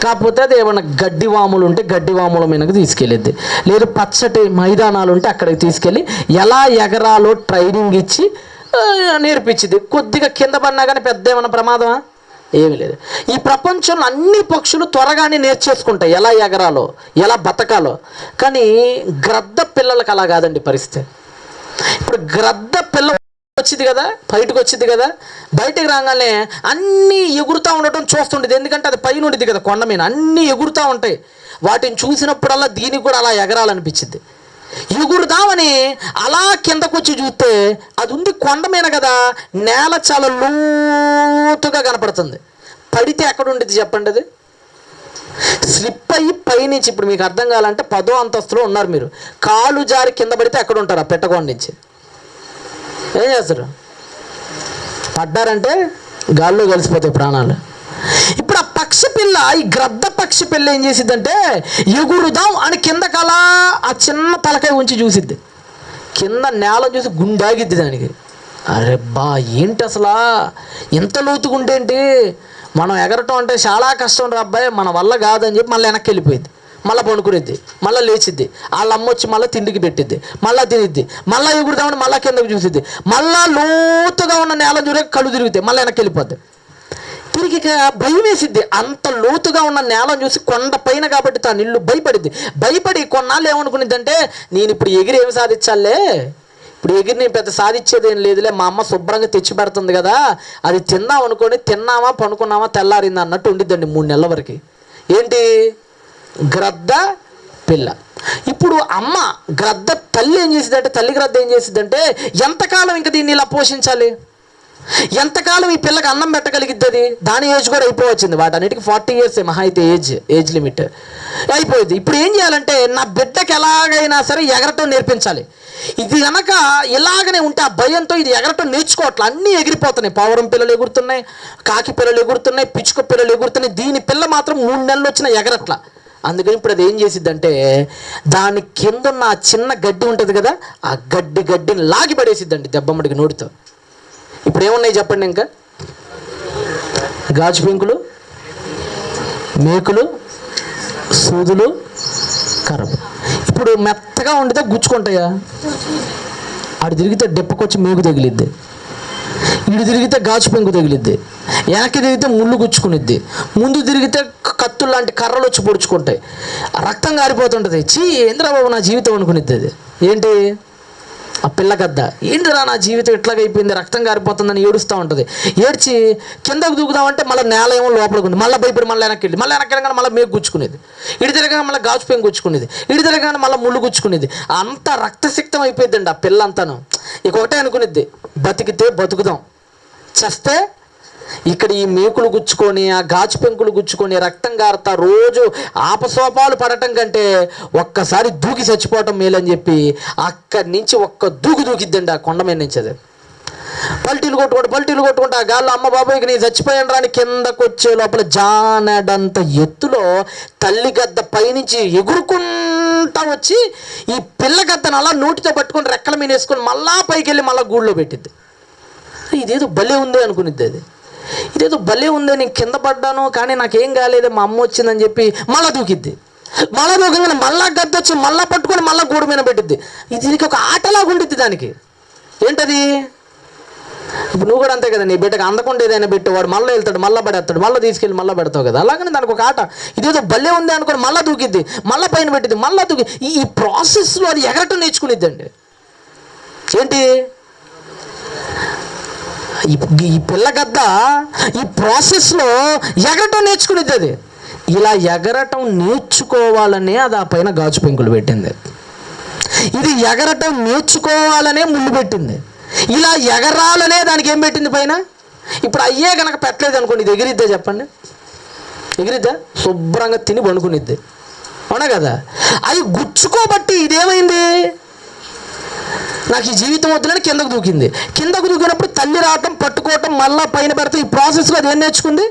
కాకపోతే అది ఏమన్నా గడ్డి వాములు ఉంటే గడ్డి వాముల మీదకి తీసుకెళ్ళిద్ది, లేదు పచ్చటి మైదానాలు ఉంటే అక్కడికి తీసుకెళ్ళి ఎలా ఎగరాలో ట్రైనింగ్ ఇచ్చి నేర్పించింది. కొద్దిగా కింద పడినా కానీ పెద్ద ఏమన్నా ప్రమాదమా? ఏమీ లేదు. ఈ ప్రపంచంలో అన్ని పక్షులు త్వరగానే నేర్చేసుకుంటాయి ఎలా ఎగరాలో, ఎలా బతకాలో. కానీ గ్రద్ద పిల్లలకు అలా కాదండి పరిస్థితి. ఇప్పుడు గ్రద్ద పిల్ల వచ్చింది కదా, బయటకు వచ్చింది కదా, బయటకు రాగానే అన్నీ ఎగురుతూ ఉండటం చూస్తుండేది. ఎందుకంటే అది పైన ఉండేది కదా, కొండ మీద అన్నీ ఎగురుతూ ఉంటాయి. వాటిని చూసినప్పుడల్లా దీనికి కూడా అలా ఎగరాలనిపించింది. ఎగురుదామని అలా కిందకు వచ్చి చూస్తే అది ఉంది కొండ మీద కదా, నేల చాలా లోతుగా కనపడుతుంది. పడితే ఎక్కడ ఉండేది చెప్పండి? అది స్లిప్ అయ్యి పైనుంచి, ఇప్పుడు మీకు అర్థం కావాలంటే 10వ అంతస్తులో ఉన్నారు మీరు, కాలు జారి కింద పడితే ఎక్కడ ఉంటారు? ఆ పెట్టకొండ నుంచి ఏం చేస్తారు? పడ్డారంటే గాల్లో కలిసిపోతాయి ప్రాణాలు. ఇప్పుడు ఆ పక్షి పిల్ల, ఈ గ్రద్ద పక్షి పిల్ల ఏం చేసిద్దంటే ఎగురుదాం అని కిందకలా ఆ చిన్న తలకాయ ఉంచి చూసిద్ది, కింద నేల చూసి గుండాగిద్ది దానికి. అరే బా, ఏంటి అసలు ఎంత లోతుగుంటేంటి, మనం ఎగరటం అంటే చాలా కష్టం రా అబ్బాయి, మన వల్ల కాదని చెప్పి మళ్ళీ వెనక్కి వెళ్ళిపోయింది, మళ్ళీ పడుకునేద్ది, మళ్ళీ లేచిద్ది, వాళ్ళ అమ్మ వచ్చి మళ్ళీ తిండికి పెట్టిద్ది, మళ్ళీ తినిద్ది, మళ్ళీ ఎగురుదామని మళ్ళీ కిందకు చూసిద్ది, మళ్ళీ లోతుగా ఉన్న నేల చూడే కళ్ళు తిరుగుతాయి, మళ్ళీ వెనక్కి వెళ్ళిపోద్ది. తిరిగి భయం వేసిద్ది. అంత లోతుగా ఉన్న నేలను చూసి, కొండ పైన కాబట్టి తాను ఇల్లు భయపడి కొన్నాళ్ళు ఏమనుకునిద్దంటే, నేను ఇప్పుడు ఎగిరి ఏమి సాధించాలే, ఇప్పుడు ఎగిరి నేను పెద్ద సాధించేది ఏం లేదులే, మా అమ్మ శుభ్రంగా తెచ్చి పెడుతుంది కదా, అది తిందాం అనుకొని తిన్నామా పనుకున్నామా తెల్లారిందా అన్నట్టు ఉండిద్దండి 3 నెలల వరకు. ఏంటి? గ్రద్ద పిల్ల. ఇప్పుడు అమ్మ గ్రద్ద తల్లి ఏం చేసిద్దంటే, తల్లి గ్రద్ద ఏం చేసిద్దంటే, ఎంతకాలం ఇంకా దీన్ని ఇలా పోషించాలి, ఎంతకాలం ఈ పిల్లకి అన్నం పెట్టగలిగిద్ది? దాని ఏజ్ కూడా అయిపోవచ్చింది, వాటన్నిటికి 40 years మహా అయితే ఏజ్ లిమిట్ అయిపోయింది. ఇప్పుడు ఏం చేయాలంటే, నా బిడ్డకి ఎలాగైనా సరే ఎగరటం నేర్పించాలి. ఇది కనుక ఇలాగనే ఉంటే ఆ భయంతో ఇది ఎగరటం నేర్చుకోవట్లే, అన్నీ ఎగిరిపోతున్నాయి. పావురం పిల్లలు ఎగురుతున్నాయి, కాకి పిల్లలు ఎగురుతున్నాయి, పిచ్చుక పిల్లలు ఎగురుతున్నాయి. దీని పిల్ల మాత్రం 3 నెలలు వచ్చినా ఎగరట్లా. అందుకని ఇప్పుడు అది ఏం చేసిద్దంటే, దాని కింద ఉన్న ఆ చిన్న గడ్డి ఉంటుంది కదా, ఆ గడ్డిని లాగి పడేసిద్దండి దెబ్బమ్మడికి నోటితో. ఇప్పుడు ఏమున్నాయి చెప్పండి, ఇంకా గాజు పెంకులు, మేకులు, సూదులు, కర్ర. ఇప్పుడు మెత్తగా ఉండితే గుచ్చుకుంటాయా? ఆడు తిరిగితే డెప్పకొచ్చి మేకు తగిలిద్ది, ఇటు తిరిగితే గాజు పెంకు తగిలిద్ది, వెనక్కి తిరిగితే ముళ్ళు గుచ్చుకునిద్ది, ముందు తిరిగితే కత్తులు లాంటి కర్రలు వచ్చి పొడుచుకుంటాయి, రక్తం కారిపోతుంటుంది. ఏంద్రబాబు నా జీవితం అనుకునిద్ది. అది ఏంటి? ఆ పిల్ల గద్ద ఏంటిరా నా జీవితం ఇట్లాగైపోయింది, రక్తం కారిపోతుందని ఏడుస్తూ ఉంటుంది. ఏడ్చి కిందకు దూకుదామంటే మళ్ళీ నేల ఏమో లోపలికి, మళ్ళీ భయపడి మళ్ళీ వెనక్కి వెళ్ళి మళ్ళీ మేకు గుచ్చుకునేది, ఇటు తిరగగానే మళ్ళీ గాజు పెంకు గుచ్చుకునేది, ఇటు తిరగగానే మళ్ళీ ముళ్ళు గుచ్చుకునేది. అంతా రక్తసిక్తం అయిపోయిందండి ఆ పిల్ల అంతాను. ఇక ఒకటే అనుకునేది, బతికితే బతుకుదాం, చస్తే ఇక్కడ ఈ మేకులు గుచ్చుకొని ఆ గాజు పెంకులు గుచ్చుకొని రక్తం గారుతా రోజు ఆపసోపాలు పడటం కంటే ఒక్కసారి దూకి చచ్చిపోవటం మేలని చెప్పి అక్కడి నుంచి ఒక్క దూకిద్దండి ఆ కొండ మీద నుంచి. అది పల్టీలు కొట్టుకుంటా ఆ గాల్లో అమ్మ బాబోకి నేను చచ్చిపోయాను రాని కిందకు వచ్చే లోపల జానడంత ఎత్తులో తల్లి గద్ద పైనుంచి ఎగురుకుంటా వచ్చి ఈ పిల్ల గద్దను అలా నోటితో పట్టుకొని రెక్కల మీద వేసుకొని మళ్ళా పైకి వెళ్ళి మళ్ళీ గూళ్ళో పెట్టిద్ది. ఇదేదో భలే ఉంది అనుకునిద్ది. అది ఇదేదో భలే ఉంది, నేను కింద పడ్డాను కానీ నాకేం కాలేదు, మా అమ్మ వచ్చిందని చెప్పి మళ్ళీ దూకిద్ది. మళ్ళీ దూకగానే మళ్ళా గద్ద వచ్చి మళ్ళీ పట్టుకొని మళ్ళీ గూడు మీద పెట్టిద్ది. దీనికి ఒక ఆటలాగా ఉండిద్ది దానికి. ఏంటది? ఇప్పుడు నువ్వు కూడా అంతే కదా, నీ బిడ్డకు అందకుండా ఏదైనా పెట్టేవాడు మళ్ళీ వెళ్తాడు, మళ్ళీ పడేస్తాడు, మళ్ళీ తీసుకెళ్ళి మళ్ళీ పెడతావు కదా. అలాగనే దానికి ఒక ఆట. ఇదేదో భలే ఉంది అనుకుని మళ్ళీ దూకిద్ది, మళ్ళీ పైన పెట్టిద్ది, మళ్ళీ దూకి ఈ ప్రాసెస్లో అది ఎగరటం నేర్చుకునిద్దండి. ఏంటి? ఈ పిల్ల గద్ద ఈ ప్రాసెస్లో ఎగరటం నేర్చుకునేది. అది ఇలా ఎగరటం నేర్చుకోవాలనే అది ఆ పైన గాజు పెంకులు పెట్టింది. ఇది ఎగరటం నేర్చుకోవాలనే ముళ్ళు పెట్టింది. ఇలా ఎగరాలనే దానికి ఏం పెట్టింది పైన? ఇప్పుడు అయ్యే కనుక పెట్టలేదు అనుకోండి, ఇది ఎగిరిద్దా చెప్పండి? ఎగిరిద్దా? శుభ్రంగా తిని పండుకునిద్ది, అవునా కదా? అవి గుచ్చుకోబట్టి ఇదేమైంది, నాకు ఈ జీవితం వద్దులని కిందకు దూకింది. కిందకు దూకినప్పుడు తల్లి రావటం, పట్టుకోవటం, మళ్ళీ పైన పెడతాం. ఈ ప్రాసెస్లో అది ఏం నేర్చుకుంది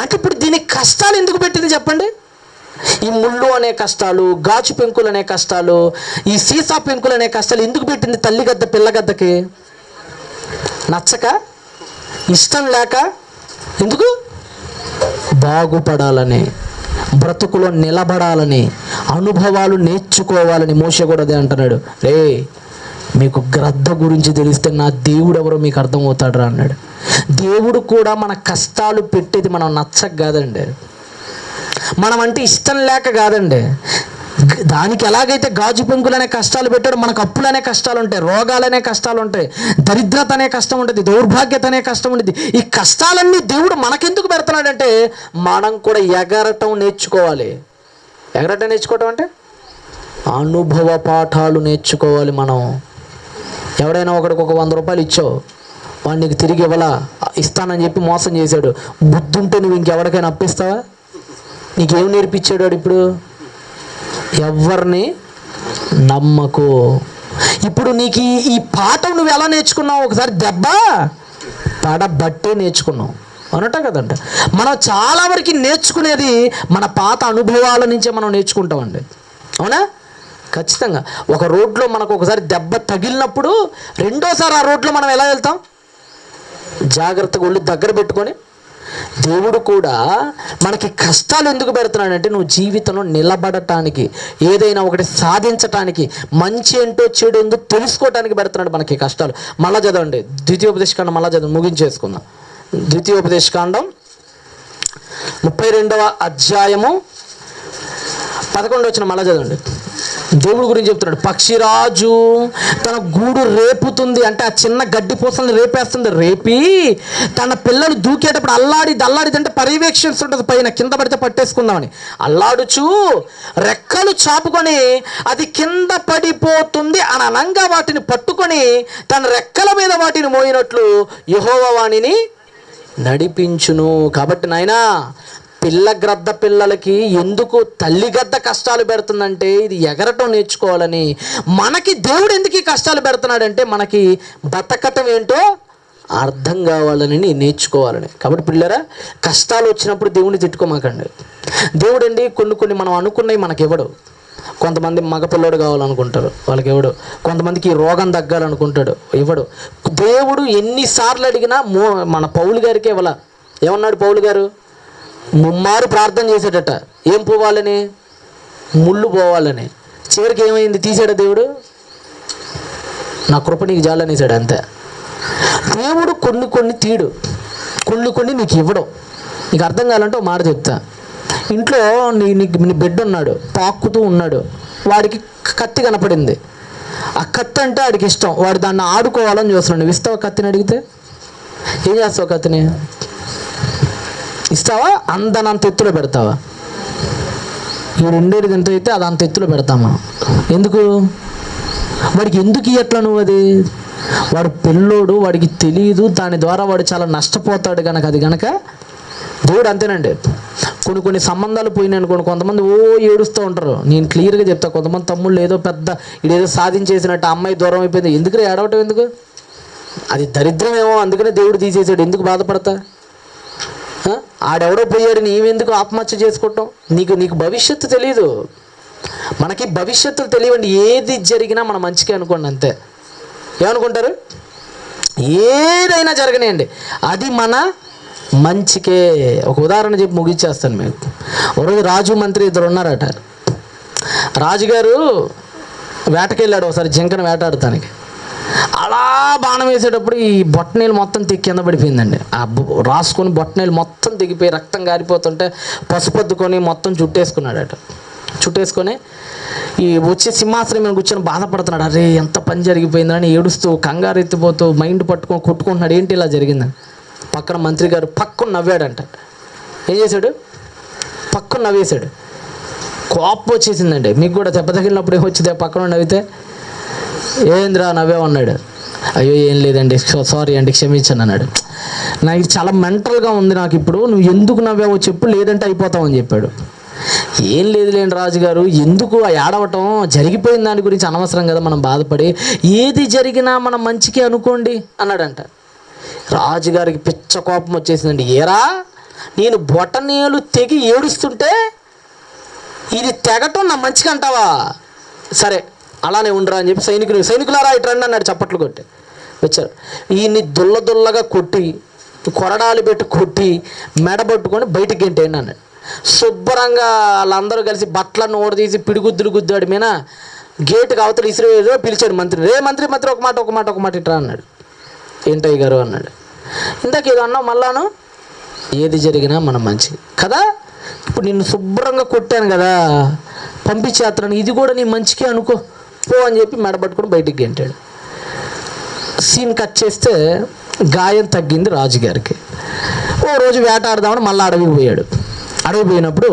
అంటే, ఇప్పుడు దీనికి కష్టాలు ఎందుకు పెట్టింది చెప్పండి? ఈ ముళ్ళు అనే కష్టాలు, గాజు పెంకులు అనే కష్టాలు, ఈ సీసా పెంకులు అనే కష్టాలు ఎందుకు పెట్టింది తల్లి గద్ద పిల్లగద్దకి? నచ్చక, ఇష్టం లేక, ఎందుకు? బాగుపడాలని, బ్రతుకులో నిలబడాలని, అనుభవాలు నేర్చుకోవాలని. మోషే కూడా అదే అంటున్నాడు, రే మీకు గ్రద్ద గురించి తెలిస్తే నా దేవుడు ఎవరో మీకు అర్థమవుతాడు రా అన్నాడు. దేవుడు కూడా మన కష్టాలు పెట్టేది మనం నచ్చక కాదండి, మనం అంటే ఇష్టం లేక కాదండి. దానికి ఎలాగైతే గాజు పెంకులు అనే కష్టాలు పెట్టాడు, మనకు అప్పులు అనే కష్టాలు ఉంటాయి, రోగాలనే కష్టాలు ఉంటాయి, దరిద్రత అనే కష్టం ఉంటుంది, దౌర్భాగ్యత అనే కష్టం ఉంటుంది. ఈ కష్టాలన్నీ దేవుడు మనకెందుకు పెడుతున్నాడంటే, మనం కూడా ఎగరటం నేర్చుకోవాలి. ఎగరటం నేర్చుకోవటం అంటే అనుభవ పాఠాలు నేర్చుకోవాలి. మనం ఎవడైనా ఒకడికి ఒక 100 రూపాయలు ఇచ్చావు, వాడు నీకు తిరిగి ఇవ్వాలా, ఇస్తానని చెప్పి మోసం చేశాడు. బుద్ధి ఉంటే నువ్వు ఇంకెవరికైనా అప్పిస్తావా? నీకేం నేర్పించాడు వాడు? ఇప్పుడు ఎవరిని నమ్మకు. ఇప్పుడు నీకు ఈ పాఠం నువ్వు ఎలా నేర్చుకున్నావు? ఒకసారి దెబ్బ పడబట్టే నేర్చుకున్నావు అనట కదంట. మనం చాలా వరకు నేర్చుకునేది మన పాత అనుభవాల నుంచే మనం నేర్చుకుంటామండి, అవునా? ఖచ్చితంగా. ఒక రోడ్లో మనకు ఒకసారి దెబ్బ తగిలినప్పుడు రెండోసారి ఆ రోడ్లో మనం ఎలా వెళ్తాం? జాగ్రత్తగా ఒళ్ళు దగ్గర పెట్టుకొని. దేవుడు కూడా మనకి కష్టాలు ఎందుకు పెడుతున్నాడంటే, నువ్వు జీవితంలో నిలబడటానికి, ఏదైనా ఒకటి సాధించటానికి, మంచి ఏంటో చెడు ఏంటో తెలుసుకోవటానికి పెడుతున్నాడు మనకి కష్టాలు. మళ్ళా చదవండి, ద్వితీయోపదేశకాండం మళ్ళా చదవండి, ముగించేసుకుందాం. ద్వితీయోపదేశకాండం 32వ అధ్యాయము 11వ వచనం మళ్ళా చదవండి. దేవుడి గురించి చెప్తున్నాడు. పక్షిరాజు తన గూడు రేపుతుంది అంటే ఆ చిన్న గడ్డి పూసలను రేపేస్తుంది. రేపి తన పిల్లలు దూకేటప్పుడు అల్లాడిదంటే పర్యవేక్షిస్తుంటుంది, పైన కింద పడితే పట్టేసుకుందామని అల్లాడుచు రెక్కలు చాపుకొని అది కింద పడిపోతుంది అని అనంగా వాటిని పట్టుకొని తన రెక్కల మీద వాటిని మోయినట్లు యెహోవా వానిని నడిపించును. కాబట్టి నాయనా, పిల్లగ్రద్ద పిల్లలకి ఎందుకు తల్లి గద్ద కష్టాలు పెడుతుందంటే ఇది ఎగరటం నేర్చుకోవాలని. మనకి దేవుడు ఎందుకు ఈ కష్టాలు పెడుతున్నాడంటే మనకి బతకటం ఏంటో అర్థం కావాలని, నేర్చుకోవాలని. కాబట్టి పిల్లరా, కష్టాలు వచ్చినప్పుడు దేవుడిని తిట్టుకోమాకండి. దేవుడు అండి కొన్ని మనం అనుకున్నవి మనకివ్వడు. కొంతమంది మగపిల్లడు కావాలనుకుంటారు, వాళ్ళకి ఇవ్వడు. కొంతమందికి రోగం తగ్గాలనుకుంటాడు, ఇవ్వడు. దేవుడు ఎన్నిసార్లు అడిగినా మన పౌలు గారికి ఇవ్వాల. ఏమన్నాడు పౌలు గారు? ముమ్మారు ప్రార్థన చేశాడట. ఏం పోవాలని? ముళ్ళు పోవాలని. చివరికి ఏమైంది? తీసాడా దేవుడు? నా కృప నీకు జాలనేసాడు, అంతే. దేవుడు కొన్ని తీడు, కొన్ని నీకు ఇవ్వడం. నీకు అర్థం కావాలంటే ఒక మాట చెప్తా. ఇంట్లో నీ బిడ్డ ఉన్నాడు, పాకుతూ ఉన్నాడు, వాడికి కత్తి కనపడింది. ఆ కత్తి అంటే వాడికి ఇష్టం, వాడు దాన్ని ఆడుకోవాలని చూస్తున్నాడు. నువ్వు ఇస్తావా? కత్తిని అడిగితే ఏం చేస్తావు? కత్తిని ఇస్తావా? అంత ఎత్తులో పెడతావా? వీడు ఉండేది ఎంత అయితే అది అంత ఎత్తులో పెడతామా? ఎందుకు? వాడికి ఎందుకు ఇవ్వట్లా నువ్వు? అది వాడు పిల్లోడు, వాడికి తెలియదు. దాని ద్వారా వాడు చాలా నష్టపోతాడు కనుక అది కనుక దేవుడు అంతేనండి. కొన్ని సంబంధాలు పోయినాయి అనుకోండి, కొంతమంది ఏడుస్తూ ఉంటారు. నేను క్లియర్గా చెప్తా, కొంతమంది తమ్ముళ్ళు ఏదో పెద్ద ఇదేదో సాధించేసినట్టు అమ్మాయి దూరం అయిపోయింది. ఎందుకు ఏడవటం? ఎందుకు? అది దరిద్రమేమో, అందుకనే దేవుడు తీసేసాడు. ఎందుకు బాధపడతా? ఆడెవడో పోయాడు, నీవెందుకు ఆత్మహత్య చేసుకోవటం? నీకు భవిష్యత్తు తెలియదు. మనకి భవిష్యత్తులు తెలియవండి. ఏది జరిగినా మన మంచికే అనుకోండి, అంతే. ఏమనుకుంటారు? ఏదైనా జరగనియండి, అది మన మంచికే. ఒక ఉదాహరణ చెప్పి ముగిచ్చేస్తాను మీకు. ఒకరోజు రాజు మంత్రి ఇద్దరు ఉన్నారట. రాజుగారు వేటకెళ్ళాడు ఒకసారి, జింకను వేటాడటానికి. అలా బాణం వేసేటప్పుడు ఈ బొట్టనీళ్ళు మొత్తం కింద పడిపోయిందండి. ఆ రాసుకొని బొట్టనీళ్ళు మొత్తం తెగిపోయి రక్తం గారిపోతుంటే పసుపొద్దుకొని మొత్తం చుట్టేసుకున్నాడట. చుట్టేసుకొని ఈ వచ్చే సింహాసనం మీద కూర్చొని బాధపడుతున్నాడు. అరే ఎంత పని జరిగిపోయిందని ఏడుస్తూ కంగారు ఎత్తిపోతూ మైండ్ పట్టుకొని కొట్టుకుంటున్నాడు. ఏంటి ఇలా జరిగిందని. పక్కన మంత్రి గారు పక్కన నవ్వాడంట. ఏం చేశాడు? పక్కన నవ్వేశాడు. కోపం వచ్చేసిందండి. మీకు కూడా దెబ్బ తగిలినప్పుడు ఏమొచ్చింది? పక్కన నవ్వితే ఏంద్రా నవ్వేమన్నాడు. అయ్యో ఏం లేదండి, సారీ అండి, క్షమించండి అన్నాడు. నాకు చాలా మెంటల్గా ఉంది నాకు ఇప్పుడు, నువ్వు ఎందుకు నవ్వావో చెప్పు, లేదంటే అయిపోతావని చెప్పాడు. ఏం లేదులేండి రాజుగారు, ఎందుకు ఏడవటం, జరిగిపోయిన దాని గురించి అనవసరం కదా మనం బాధపడి, ఏది జరిగినా మనం మంచికి అనుకోండి అన్నాడంట. రాజుగారికి పిచ్చ కోపం వచ్చేసిందండి. ఏరా, నేను బొటనీలు తెగి ఏడుస్తుంటే ఇది తెగటం నా మంచిగా అంటావా? సరే అలానే ఉండరా అని చెప్పి సైనికులారా ఇటు రండి అన్నాడు. చప్పట్లు కొట్టి వచ్చారు. ఈయన్ని దుల్లగా కొట్టి, కొరడాలు పెట్టి కొట్టి, మెడబట్టుకొని బయటికి గెంటేయండి అన్నాడు. శుభ్రంగా వాళ్ళందరూ కలిసి బట్టలను ఓడదీసి పిడిగుద్దులు గుద్దాడు మీద గేటుకి అవతల ఇసిరేదో పిలిచాడు మంత్రి. రే మంత్రి ఒక మాట ఇట్రా అన్నాడు. ఏంటయ్య గారు అన్నాడు. ఇందాక ఏదో అన్నావు మళ్ళాను. ఏది జరిగినా మనం మంచిది కదా. ఇప్పుడు నిన్ను శుభ్రంగా కొట్టాను కదా, పంపించేస్తాను, ఇది కూడా నీ మంచికే అనుకో పో అని చెప్పి మెడబట్టుకుని బయటికి గెంటాడు. సీన్ కట్ చేస్తే గాయం తగ్గింది రాజుగారికి. ఓ రోజు వేటాడదామని మళ్ళీ అడవికి పోయాడు. అడవి పోయినప్పుడు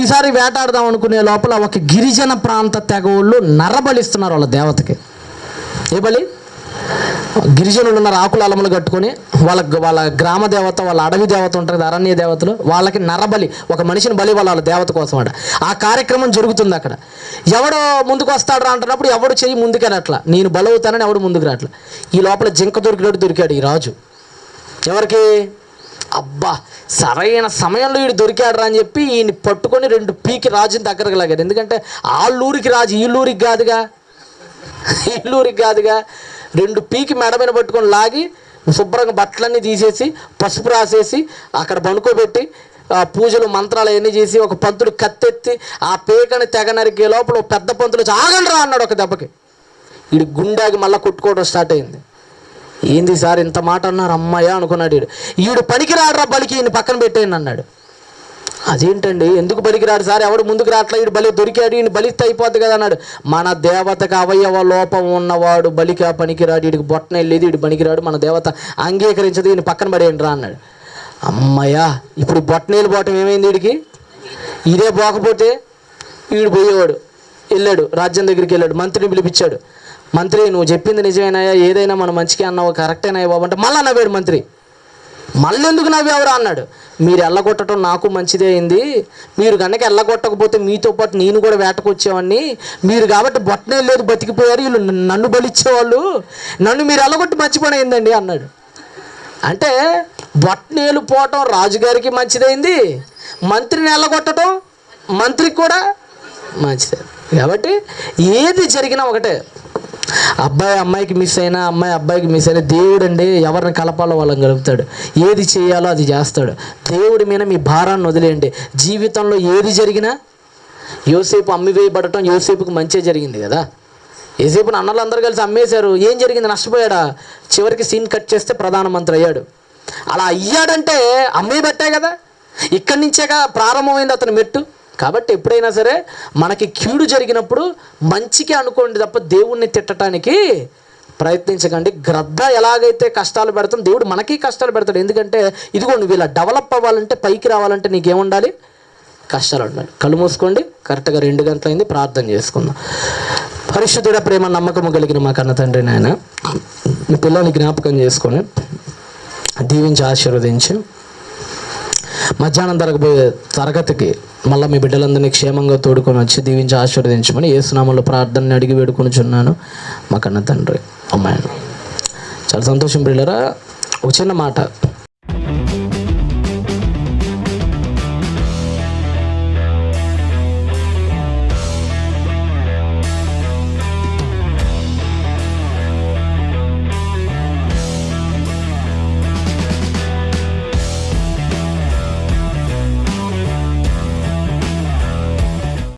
ఈసారి వేటాడదాం అనుకునే లోపల ఒక గిరిజన ప్రాంత తెగోళ్ళు నరబలిస్తున్నారు వాళ్ళ దేవతకి. ఏ బలి? గిరిజనులు ఉన్నారు, ఆకుల అలములు కట్టుకొని వాళ్ళ గ్రామ దేవత, వాళ్ళ అడవి దేవత ఉంటుంది, అరణ్య దేవతలు, వాళ్ళకి నరబలి, ఒక మనిషిని బలి వాళ్ళ దేవత కోసం అట. ఆ కార్యక్రమం జరుగుతుంది అక్కడ. ఎవడో ముందుకు వస్తాడు అంటున్నప్పుడు ఎవడు చెయ్యి ముందుకు రాట్లా, నేను బలవుతానని ఎవడు ముందుకు రాట్లా. ఈ లోపల జింక దొరికాడు ఈ రాజు. ఎవరికి? అబ్బా సరైన సమయంలో వీడు దొరికాడు అని చెప్పి ఈయన పట్టుకొని 2 పీకి రాజుని దగ్గరకు లాగాడు. ఎందుకంటే వాళ్ళూరికి రాజు, వీళ్ళూరికి కాదుగా, 2 పీకి మెడ మీద పట్టుకొని లాగి శుభ్రంగా బట్టలన్నీ తీసేసి పసుపు రాసేసి అక్కడ పనుకోబెట్టి పూజలు మంత్రాలు అవన్నీ చేసి ఒక పంతుడు కత్తెత్తి ఆ పీకని తెగ నరికే లోపల పెద్ద పంతులు ఆగండి రా అన్నాడు. ఒక దెబ్బకి వీడి గుండాకి మళ్ళీ కొట్టుకోవడం స్టార్ట్ అయింది. ఏంది సార్ ఇంత మాట అన్నారు, అమ్మాయ అనుకున్నాడు. వీడు పనికి రాడరా బలికి, ఈయన పక్కన పెట్టేయండి అన్నాడు. అదేంటండి ఎందుకు పనికిరాడు సార్, ఎవడు ముందుకు రావట్లే, వీడు బలి దొరికాడు, ఈయన బలిస్తే అయిపోద్ది కదా అన్నాడు. మన దేవతకు అవయవ లోపం ఉన్నవాడు బలిగా పనికిరాడు, వీడికి బొట్టన వెళ్ళేది, వీడు పనికిరాడు, మన దేవత అంగీకరించదు, ఈయన పక్కన పడేయండి రా అన్నాడు. అమ్మయ్యా, ఇప్పుడు బొట్టనేళ్ళు పోవటం ఏమైంది వీడికి? ఇదే పోకపోతే వీడు పోయేవాడు. వెళ్ళాడు, రాజ్యం దగ్గరికి వెళ్ళాడు, మంత్రిని పిలిపించాడు. మంత్రి, నువ్వు చెప్పింది నిజమేనాయా, ఏదైనా మన మంచిగా అన్నావు, కరెక్టేనాయా బాబు అంటే మళ్ళీ నవ్వాడు మంత్రి. మళ్ళీ ఎందుకు నవ్వేవరా అన్నాడు. మీరు ఎల్లగొట్టడం నాకు మంచిదే అయింది, మీరు కనుక ఎల్లగొట్టకపోతే మీతో పాటు నేను కూడా వేటకు వచ్చేవాడిని, మీరు కాబట్టి బొట్టనే లేదు బతికిపోయారు, వీళ్ళు నన్ను బలిచ్చేవాళ్ళు, నన్ను మీరు ఎల్లగొట్టి మంచి పని అయిందండి అన్నాడు. అంటే బొట్టనేలు పోవటం రాజుగారికి మంచిదైంది, మంత్రిని ఎల్లగొట్టడం మంత్రికి కూడా మంచిదే. కాబట్టి ఏది జరిగినా ఒకటే, అబ్బాయి అమ్మాయికి మిస్ అయినా, అమ్మాయి అబ్బాయికి మిస్ అయినా, దేవుడు అండి ఎవరిని కలపాలో వాళ్ళని కలుపుతాడు, ఏది చేయాలో అది చేస్తాడు. దేవుడి మీద మీ భారాన్ని వదిలేయండి. జీవితంలో ఏది జరిగినా, యోసేపు అమ్మివేయబడటం యోసేపుకి మంచి జరిగింది కదా. యోసేపుని అన్నలు అందరూ కలిసి అమ్మేశారు, ఏం జరిగింది, నష్టపోయాడా? చివరికి సీన్ కట్ చేస్తే ప్రధానమంత్రి అయ్యాడు. అలా అయ్యాడంటే అమ్మేయబట్టే కదా, ఇక్కడి నుంచేగా ప్రారంభమైంది అతని మెట్టు. కాబట్టి ఎప్పుడైనా సరే మనకి కీడు జరిగినప్పుడు మంచికి అనుకోండి తప్ప దేవుణ్ణి తిట్టడానికి ప్రయత్నించకండి. గ్రద్ద ఎలాగైతే కష్టాలు పెడతాం, దేవుడు మనకి కష్టాలు పెడతాడు. ఎందుకంటే ఇదిగో నువ్వు ఇలా డెవలప్ అవ్వాలంటే, పైకి రావాలంటే నీకేముండాలి? కష్టాలు ఉండాలి. కళ్ళు మూసుకోండి, కరెక్ట్గా 2 గంటలైంది, ప్రార్థన చేసుకుందాం. పరిశుద్ధుడ, ప్రేమ నమ్మకము కలిగిన మా కన్న తండ్రి నాయన, మీ పిల్లల్ని జ్ఞాపకం చేసుకొని దీవించి ఆశీర్వదించి మధ్యాహ్నం జరగబోయే తరగతికి మళ్ళీ మీ బిడ్డలందరినీ క్షేమంగా తోడుకొని వచ్చి దీవించి ఆశీర్వదించమని యేసునామములో ప్రార్థనని అడిగి వేడుకొనుచున్నాను మా కన్న తండ్రి. అమ్మాయి చాలా సంతోషం. పిల్లరా, ఒక చిన్న మాట.